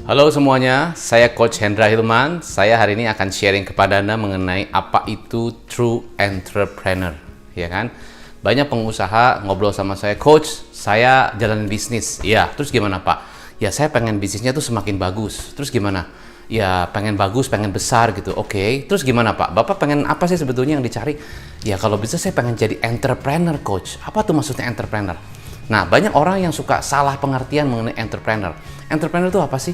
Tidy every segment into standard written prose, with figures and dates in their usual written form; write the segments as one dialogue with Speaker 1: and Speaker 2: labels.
Speaker 1: Halo semuanya, saya Coach Hendra Hilman. Saya hari ini akan sharing kepada Anda mengenai apa itu true entrepreneur, ya kan? Banyak pengusaha ngobrol sama saya, Coach, saya jalan bisnis. Ya, terus gimana Pak? Ya, saya pengen bisnisnya tuh semakin bagus. Terus gimana? Ya, pengen bagus, pengen besar gitu. Oke, terus gimana Pak? Bapak pengen apa sih sebetulnya yang dicari? Ya, kalau bisa saya pengen jadi entrepreneur, Coach. Apa tuh maksudnya entrepreneur? Nah, banyak orang yang suka salah pengertian mengenai entrepreneur. Entrepreneur itu apa sih?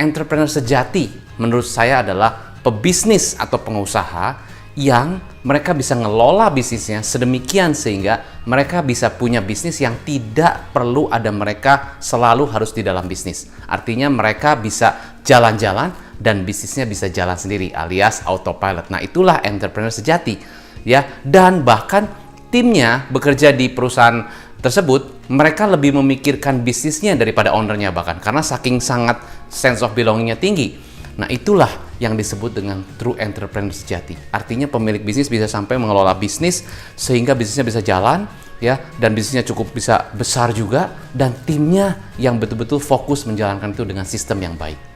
Speaker 1: Entrepreneur sejati menurut saya adalah pebisnis atau pengusaha yang mereka bisa ngelola bisnisnya sedemikian sehingga mereka bisa punya bisnis yang tidak perlu ada mereka selalu harus di dalam bisnis. Artinya mereka bisa jalan-jalan dan bisnisnya bisa jalan sendiri alias autopilot. Nah, itulah entrepreneur sejati ya. Dan bahkan timnya bekerja di perusahaan tersebut, mereka lebih memikirkan bisnisnya daripada ownernya bahkan karena saking sangat sense of belongingnya tinggi. Nah, itulah yang disebut dengan true entrepreneur sejati. Artinya pemilik bisnis bisa sampai mengelola bisnis sehingga bisnisnya bisa jalan ya, dan bisnisnya cukup bisa besar juga, dan timnya yang betul-betul fokus menjalankan itu dengan sistem yang baik.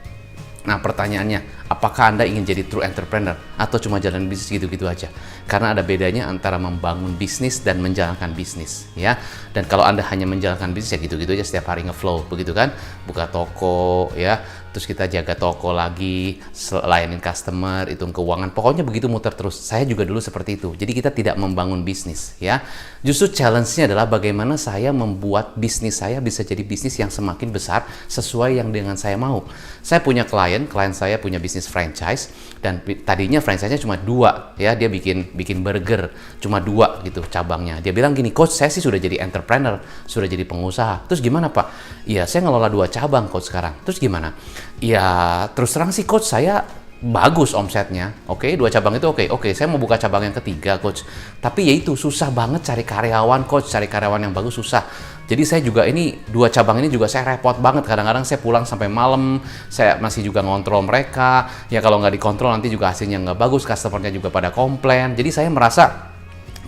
Speaker 1: Nah, pertanyaannya, apakah Anda ingin jadi true entrepreneur atau cuma jalan bisnis gitu-gitu aja? Karena ada bedanya antara membangun bisnis dan menjalankan bisnis, ya. Dan kalau Anda hanya menjalankan bisnis ya gitu-gitu aja setiap hari ngeflow, begitu kan? Buka toko, ya. Terus kita jaga toko lagi, layanin customer, hitung keuangan. Pokoknya begitu muter terus. Saya juga dulu seperti itu. Jadi kita tidak membangun bisnis, ya. Justru challenge-nya adalah bagaimana saya membuat bisnis saya bisa jadi bisnis yang semakin besar sesuai yang dengan saya mau. Saya punya klien saya punya bisnis franchise, dan tadinya franchise-nya cuma 2, ya. Dia bikin burger, cuma 2 gitu cabangnya. Dia bilang gini, Coach, saya sih sudah jadi entrepreneur, sudah jadi pengusaha. Terus gimana Pak? Iya, saya ngelola 2 cabang, Coach, sekarang. Terus gimana? Ya, terus terang sih, Coach, saya bagus omsetnya. Oke, 2 cabang itu oke. Saya mau buka cabang yang ketiga, Coach. Tapi ya itu, susah banget cari karyawan, Coach. Cari karyawan yang bagus susah. Jadi saya juga 2 cabang ini juga saya repot banget. Kadang-kadang saya pulang sampai malam, saya masih juga ngontrol mereka. Ya kalau nggak dikontrol nanti juga hasilnya nggak bagus, customernya juga pada komplain. Jadi saya merasa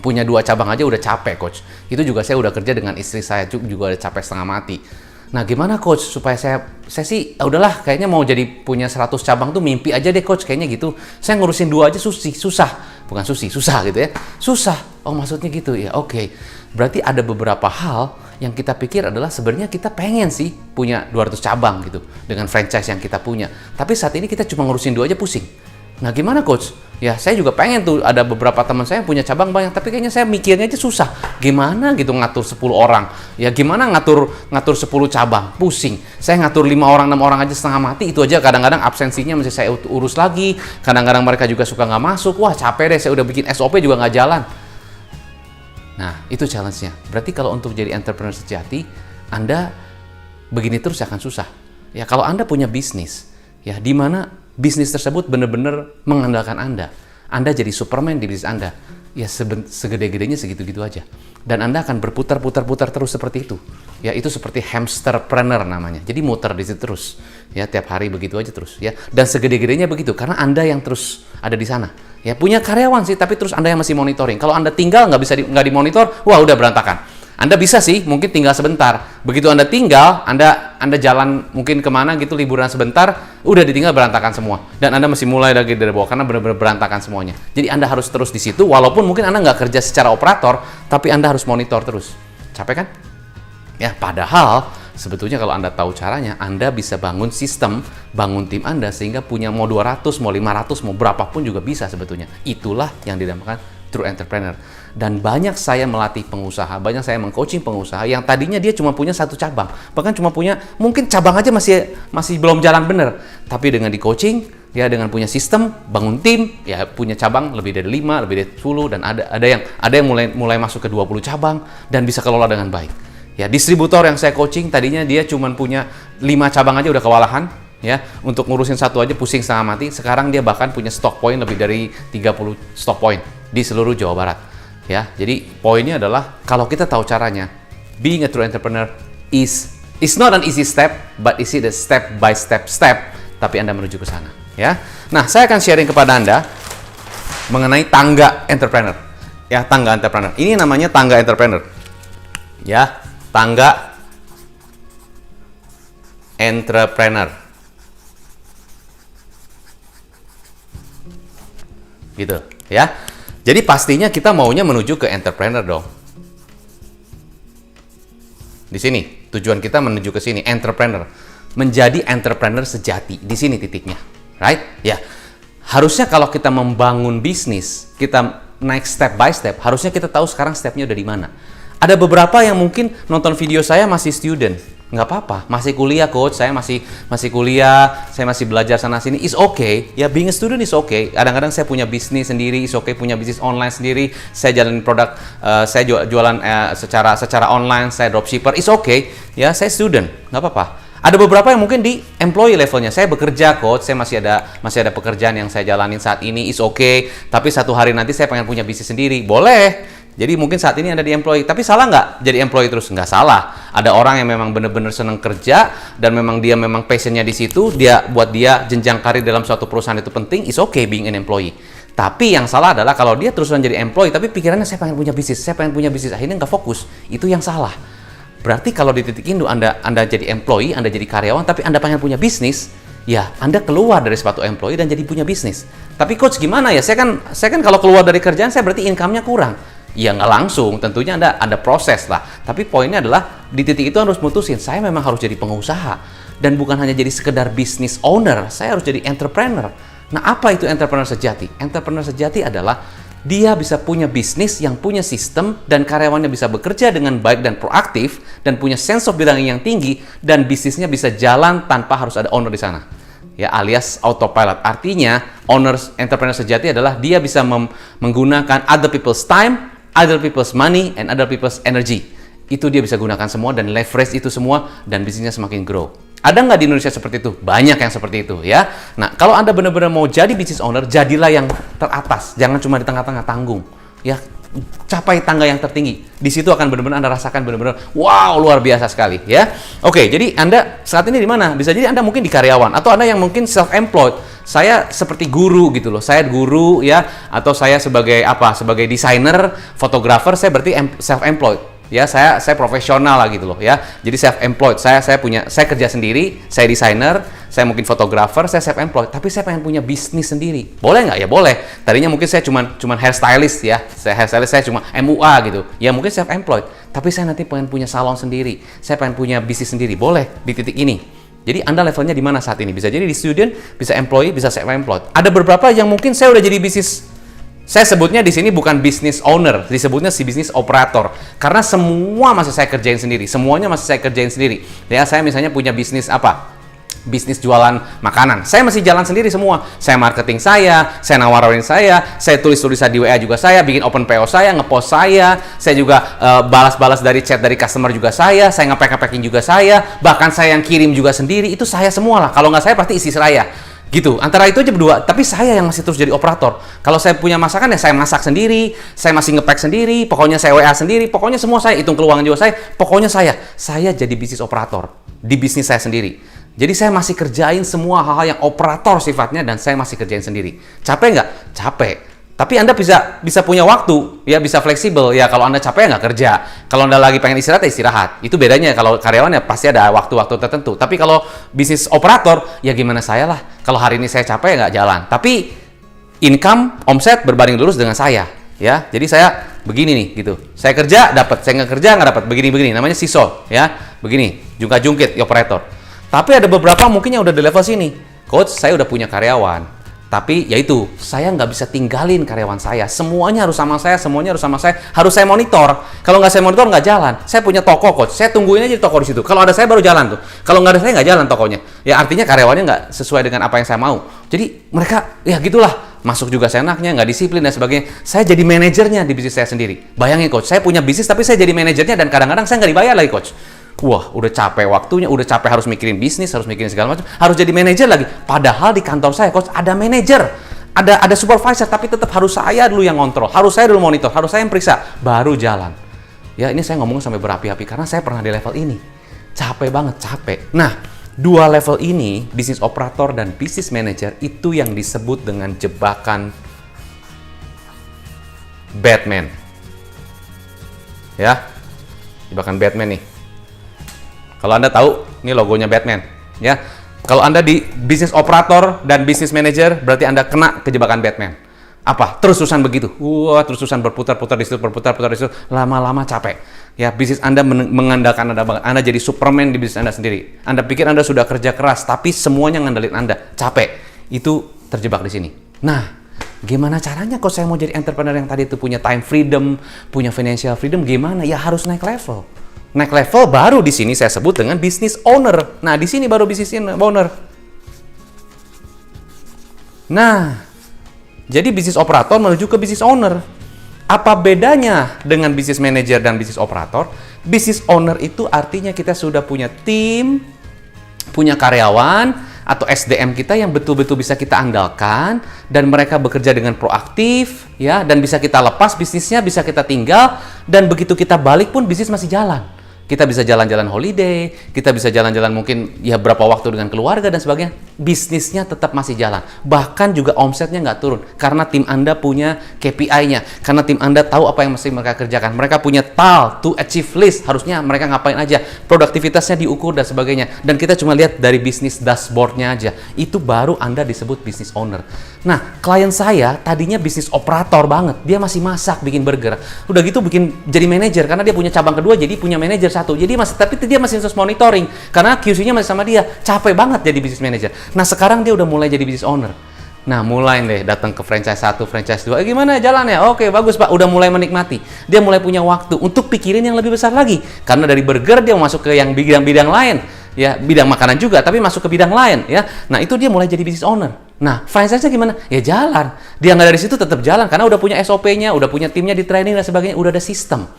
Speaker 1: punya 2 cabang aja udah capek, Coach. Itu juga saya udah kerja dengan istri saya juga udah capek setengah mati. Nah, gimana Coach supaya saya sih udahlah kayaknya mau jadi punya 100 cabang tuh mimpi aja deh, Coach, kayaknya gitu. Saya ngurusin 2 aja susah. Bukan susah gitu ya. Susah. Oh, maksudnya gitu ya. Oke. Berarti ada beberapa hal yang kita pikir adalah sebenarnya kita pengen sih punya 200 cabang gitu dengan franchise yang kita punya. Tapi saat ini kita cuma ngurusin 2 aja pusing. Nah, gimana Coach? Ya, saya juga pengen tuh ada beberapa teman saya yang punya cabang banyak, tapi kayaknya saya mikirnya aja susah. Gimana gitu ngatur 10 orang? Ya, gimana ngatur 10 cabang? Pusing. Saya ngatur 5 orang, 6 orang aja setengah mati, itu aja kadang-kadang absensinya mesti saya urus lagi. Kadang-kadang mereka juga suka nggak masuk. Wah, capek deh, saya udah bikin SOP juga nggak jalan. Nah, itu challenge-nya. Berarti kalau untuk jadi entrepreneur sejati, Anda begini terus akan susah. Ya, kalau Anda punya bisnis, ya di mana bisnis tersebut benar-benar mengandalkan Anda. Anda jadi Superman di bisnis Anda. Ya segede-gedenya segitu-gitu aja. Dan Anda akan berputar-putar terus seperti itu. Ya, itu seperti hamsterpreneur namanya. Jadi muter di situ terus. Ya, tiap hari begitu aja terus, ya. Dan segede-gedenya begitu karena Anda yang terus ada di sana. Ya, punya karyawan sih, tapi terus Anda yang masih monitoring. Kalau Anda tinggal nggak dimonitor, wah udah berantakan. Anda bisa sih, mungkin tinggal sebentar. Begitu Anda tinggal, Anda jalan mungkin kemana gitu, liburan sebentar, udah ditinggal berantakan semua. Dan Anda masih mulai lagi dari bawah, karena benar-benar berantakan semuanya. Jadi Anda harus terus di situ, walaupun mungkin Anda nggak kerja secara operator, tapi Anda harus monitor terus. Capek kan? Ya, padahal sebetulnya kalau Anda tahu caranya, Anda bisa bangun sistem, bangun tim Anda, sehingga punya mau 200, mau 500, mau berapapun juga bisa sebetulnya. Itulah yang dinamakan true entrepreneur. Dan banyak saya melatih pengusaha, banyak saya meng-coaching pengusaha yang tadinya dia cuma punya 1 cabang, bahkan cuma punya, mungkin cabang aja masih belum jalan bener, tapi dengan di-coaching, ya dengan punya sistem, bangun tim, ya punya cabang lebih dari 5, lebih dari 10, dan ada yang mulai masuk ke 20 cabang dan bisa kelola dengan baik. Ya, distributor yang saya coaching tadinya dia cuma punya 5 cabang aja udah kewalahan, ya, untuk ngurusin 1 aja pusing setengah mati. Sekarang dia bahkan punya stock point lebih dari 30 stock point di seluruh Jawa Barat. Ya, jadi poinnya adalah kalau kita tahu caranya, being a true entrepreneur is not an easy step, but is it a step by step, tapi Anda menuju ke sana, ya. Nah, saya akan sharing kepada Anda mengenai tangga entrepreneur. Ya, tangga entrepreneur. Ini namanya tangga entrepreneur. Ya, tangga entrepreneur. gitu ya. Jadi pastinya kita maunya menuju ke entrepreneur dong. Di sini tujuan kita menuju ke sini, entrepreneur. Menjadi entrepreneur sejati. Di sini titiknya. Right? Ya. Harusnya kalau kita membangun bisnis, kita naik step by step, harusnya kita tahu sekarang stepnya udah di mana. Ada beberapa yang mungkin nonton video saya masih student. Nggak apa-apa, masih kuliah coach, saya masih kuliah, saya masih belajar sana sini, is okay. Ya, being a student is okay. Kadang-kadang saya punya bisnis sendiri, is okay, punya bisnis online sendiri, saya jalanin produk, saya jualan secara online, saya dropshipper, is okay. Ya, saya student, nggak apa-apa. Ada beberapa yang mungkin di employee levelnya, saya bekerja coach, saya masih ada pekerjaan yang saya jalanin saat ini, is okay. Tapi satu hari nanti saya pengen punya bisnis sendiri, boleh. Jadi mungkin saat ini ada di employee, tapi salah nggak jadi employee terus? Nggak salah. Ada orang yang memang benar-benar senang kerja dan memang dia passionnya di situ, buat dia jenjang karir dalam suatu perusahaan itu penting, is okay being an employee. Tapi yang salah adalah kalau dia terusan jadi employee, tapi pikirannya saya pengen punya bisnis, akhirnya nggak fokus. Itu yang salah. Berarti kalau di titik itu Anda jadi employee, Anda jadi karyawan, tapi Anda pengen punya bisnis, ya Anda keluar dari sepatu employee dan jadi punya bisnis. Tapi coach gimana ya? Saya kan kalau keluar dari kerjaan saya berarti income-nya kurang. Ya nggak langsung, tentunya ada proses lah. Tapi poinnya adalah di titik itu harus mutusin, saya memang harus jadi pengusaha. Dan bukan hanya jadi sekedar business owner, saya harus jadi entrepreneur. Nah, apa itu entrepreneur sejati? Entrepreneur sejati adalah dia bisa punya bisnis yang punya sistem dan karyawannya bisa bekerja dengan baik dan proaktif dan punya sense of belonging yang tinggi dan bisnisnya bisa jalan tanpa harus ada owner di sana. Ya, alias autopilot. Artinya, entrepreneur sejati adalah dia bisa menggunakan other people's time, other people's money, and other people's energy. Itu dia bisa gunakan semua dan leverage itu semua dan bisnisnya semakin grow. Ada nggak di Indonesia seperti itu? Banyak yang seperti itu ya. Nah, kalau Anda benar-benar mau jadi business owner, jadilah yang teratas. Jangan cuma di tengah-tengah, tanggung. Ya, capai tangga yang tertinggi. Di situ akan benar-benar Anda rasakan benar-benar wow, luar biasa sekali ya. Oke, jadi Anda saat ini di mana? Bisa jadi Anda mungkin di karyawan atau Anda yang mungkin self-employed. Saya seperti guru gitu loh. Saya guru ya, atau saya sebagai Sebagai desainer, fotografer, saya berarti self-employed. Ya, saya profesional lah gitu loh ya. Jadi self-employed. Saya kerja sendiri, saya desainer, saya mungkin fotografer, saya self-employed, tapi saya pengen punya bisnis sendiri. Boleh nggak? Ya boleh. Tadinya mungkin saya cuman hairstylist ya. Saya cuma MUA gitu. Ya mungkin self-employed, tapi saya nanti pengen punya salon sendiri. Saya pengen punya bisnis sendiri. Boleh di titik ini. Jadi Anda levelnya di mana saat ini? Bisa jadi di student, bisa employee, bisa self-employed. Ada beberapa yang mungkin saya udah jadi bisnis. Saya sebutnya di sini bukan business owner, disebutnya si business operator. Karena semua masih saya kerjain sendiri, semuanya masih saya kerjain sendiri. Ya, saya misalnya punya bisnis bisnis jualan makanan. Saya masih jalan sendiri semua. Saya marketing saya nawarin saya tulis-tulisan di WA juga saya, bikin open PO saya, ngepost saya juga balas-balas dari chat dari customer juga saya nge-pack-packing juga saya, bahkan saya yang kirim juga sendiri, itu saya semua lah. Kalau nggak saya pasti isi saya. Gitu, antara itu aja berdua, tapi saya yang masih terus jadi operator. Kalau saya punya masakan ya saya masak sendiri, saya masih nge-pack sendiri, pokoknya saya WA sendiri, pokoknya semua saya hitung keuangan juga pokoknya saya jadi bisnis operator di bisnis saya sendiri. Jadi saya masih kerjain semua hal-hal yang operator sifatnya dan saya masih kerjain sendiri. Capek nggak? Capek. Tapi Anda bisa punya waktu, ya bisa fleksibel. Ya kalau Anda capek nggak kerja. Kalau Anda lagi pengen istirahat, ya istirahat. Itu bedanya. Kalau karyawan ya pasti ada waktu-waktu tertentu. Tapi kalau bisnis operator, ya gimana saya lah. Kalau hari ini saya capek nggak jalan. Tapi income, omset berbanding lurus dengan saya. Ya, jadi saya begini nih gitu. Saya kerja dapat, saya nggak kerja nggak dapat. Begini. Namanya seesaw, ya. Begini, jungkat-jungkit operator. Tapi ada beberapa mungkin yang udah di level sini. Coach, saya udah punya karyawan. Tapi yaitu, saya nggak bisa tinggalin karyawan saya. Semuanya harus sama saya, harus saya monitor. Kalau nggak saya monitor, nggak jalan. Saya punya toko, coach. Saya tungguin aja di toko di situ. Kalau ada saya baru jalan tuh. Kalau nggak ada saya, nggak jalan tokonya. Ya artinya karyawannya nggak sesuai dengan apa yang saya mau. Jadi mereka, ya gitulah. Masuk juga seenaknya, nggak disiplin dan sebagainya. Saya jadi manajernya di bisnis saya sendiri. Bayangin, coach. Saya punya bisnis, tapi saya jadi manajernya dan kadang-kadang saya nggak dibayar lagi, coach. Wah, udah capek waktunya, udah capek harus mikirin bisnis, harus mikirin segala macam, harus jadi manajer lagi. Padahal di kantor saya, coach, ada manajer, ada supervisor, tapi tetap harus saya dulu yang ngontrol, harus saya dulu monitor, harus saya yang periksa, baru jalan. Ya, ini saya ngomong sampai berapi-api karena saya pernah di level ini. Capek banget, capek. Nah, dua level ini, bisnis operator dan bisnis manager, itu yang disebut dengan jebakan Batman. Ya, jebakan Batman nih. Kalau Anda tahu, ini logonya Batman, ya. Kalau Anda di bisnis operator dan bisnis manager, berarti Anda kena kejebakan Batman. Apa? Terus-terusan begitu. Wah, terus-terusan berputar-putar di situ, berputar-putar di situ. Lama-lama capek. Ya, bisnis Anda mengandalkan Anda banget. Anda jadi Superman di bisnis Anda sendiri. Anda pikir Anda sudah kerja keras, tapi semuanya ngandelin Anda. Capek. Itu terjebak di sini. Nah, gimana caranya kalau saya mau jadi entrepreneur yang tadi itu punya time freedom, punya financial freedom, gimana? Ya harus naik level. Naik level baru di sini saya sebut dengan business owner. Nah, di sini baru business owner. Nah, jadi bisnis operator menuju ke bisnis owner. Apa bedanya dengan bisnis manager dan bisnis operator? Bisnis owner itu artinya kita sudah punya tim, punya karyawan, atau SDM kita yang betul-betul bisa kita andalkan dan mereka bekerja dengan proaktif ya, dan bisa kita lepas bisnisnya, bisa kita tinggal, dan begitu kita balik pun bisnis masih jalan. Kita bisa jalan-jalan holiday, kita bisa jalan-jalan mungkin ya berapa waktu dengan keluarga dan sebagainya. Bisnisnya tetap masih jalan. Bahkan juga omsetnya nggak turun. Karena tim Anda punya KPI-nya. Karena tim Anda tahu apa yang mesti mereka kerjakan. Mereka punya TAL, to achieve list. Harusnya mereka ngapain aja. Produktivitasnya diukur dan sebagainya. Dan kita cuma lihat dari bisnis dashboard-nya aja. Itu baru Anda disebut business owner. Nah, klien saya tadinya bisnis operator banget. Dia masih masak, bikin burger. Udah gitu bikin jadi manajer. Karena dia punya cabang kedua, jadi punya manajer satu. Jadi tapi dia masih terus monitoring karena QC-nya masih sama dia. Capek banget jadi business manager. Nah, sekarang dia udah mulai jadi business owner. Nah, mulai deh datang ke franchise 1, franchise 2. Gimana jalannya? Oke, bagus, Pak. Udah mulai menikmati. Dia mulai punya waktu untuk pikirin yang lebih besar lagi. Karena dari burger dia masuk ke yang bidang-bidang lain. Ya, bidang makanan juga, tapi masuk ke bidang lain ya. Nah, itu dia mulai jadi business owner. Nah, franchise-nya gimana? Ya jalan. Dia nggak dari situ tetap jalan karena udah punya SOP-nya, udah punya timnya di training dan sebagainya, udah ada sistem.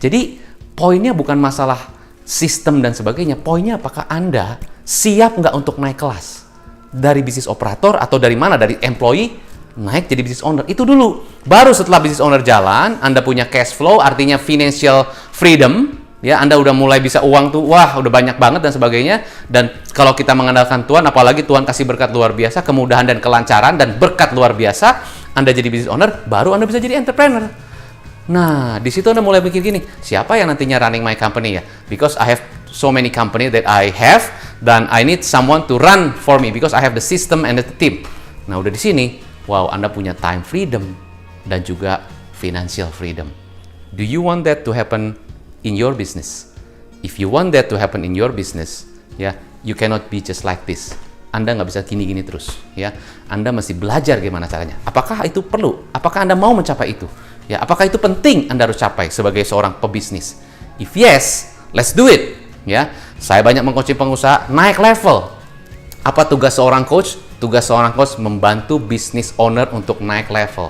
Speaker 1: Jadi poinnya bukan masalah sistem dan sebagainya. Poinnya apakah Anda siap nggak untuk naik kelas? Dari bisnis operator atau dari mana? Dari employee naik jadi business owner. Itu dulu. Baru setelah business owner jalan, Anda punya cash flow, artinya financial freedom. Ya, Anda udah mulai bisa uang tuh, wah udah banyak banget dan sebagainya. Dan kalau kita mengandalkan Tuhan, apalagi Tuhan kasih berkat luar biasa, kemudahan dan kelancaran dan berkat luar biasa, Anda jadi business owner, baru Anda bisa jadi entrepreneur. Nah, di situ Anda mulai mikir gini, siapa yang nantinya running my company ya? Because I have so many company that I have, dan I need someone to run for me because I have the system and the team. Nah, udah di sini, wow, Anda punya time freedom dan juga financial freedom. Do you want that to happen in your business? If you want that to happen in your business, ya, you cannot be just like this. Anda nggak bisa gini-gini terus, ya. Anda mesti belajar gimana caranya. Apakah itu perlu? Apakah Anda mau mencapai itu? Ya, apakah itu penting Anda harus capai sebagai seorang pebisnis? If yes, let's do it. Ya, saya banyak mengcoaching pengusaha naik level. Apa tugas seorang coach? Tugas seorang coach membantu business owner untuk naik level.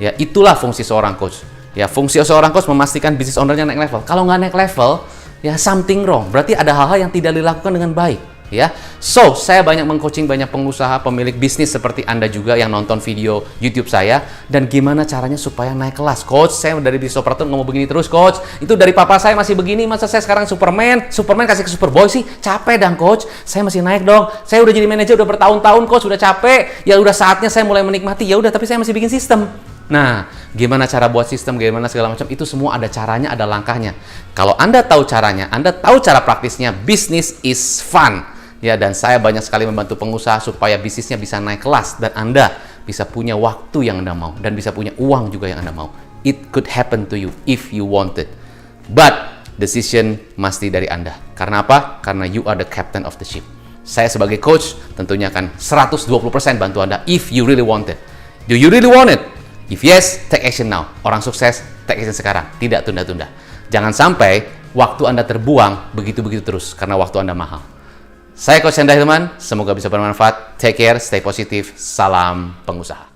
Speaker 1: Ya, itulah fungsi seorang coach. Ya, fungsi seorang coach memastikan business ownernya naik level. Kalau nggak naik level, ya something wrong. Berarti ada hal-hal yang tidak dilakukan dengan baik. Ya, so saya banyak mengcoaching banyak pengusaha, pemilik bisnis seperti Anda juga yang nonton video YouTube saya, dan gimana caranya supaya naik kelas. Coach, saya dari bisnis operator ngomong begini terus, coach. Itu dari papa saya masih begini, masa saya sekarang Superman kasih ke Superboy sih? Capek dong, coach. Saya masih naik dong. Saya udah jadi manajer udah bertahun-tahun, coach, udah capek. Ya udah saatnya saya mulai menikmati. Ya udah, tapi saya masih bikin sistem. Nah, gimana cara buat sistem, gimana segala macam, itu semua ada caranya, ada langkahnya. Kalau Anda tahu caranya, Anda tahu cara praktisnya, business is fun. Ya, dan saya banyak sekali membantu pengusaha supaya bisnisnya bisa naik kelas dan Anda bisa punya waktu yang Anda mau dan bisa punya uang juga yang Anda mau. It could happen to you if you want it. But decision mesti dari Anda. Karena apa? Karena you are the captain of the ship. Saya sebagai coach tentunya akan 120% bantu Anda if you really want it. Do you really want it? If yes, take action now. Orang sukses, take action sekarang. Tidak tunda-tunda. Jangan sampai waktu Anda terbuang begitu-begitu terus karena waktu Anda mahal. Saya Coach Hendra Hilman, semoga bisa bermanfaat. Take care, stay positif, salam pengusaha.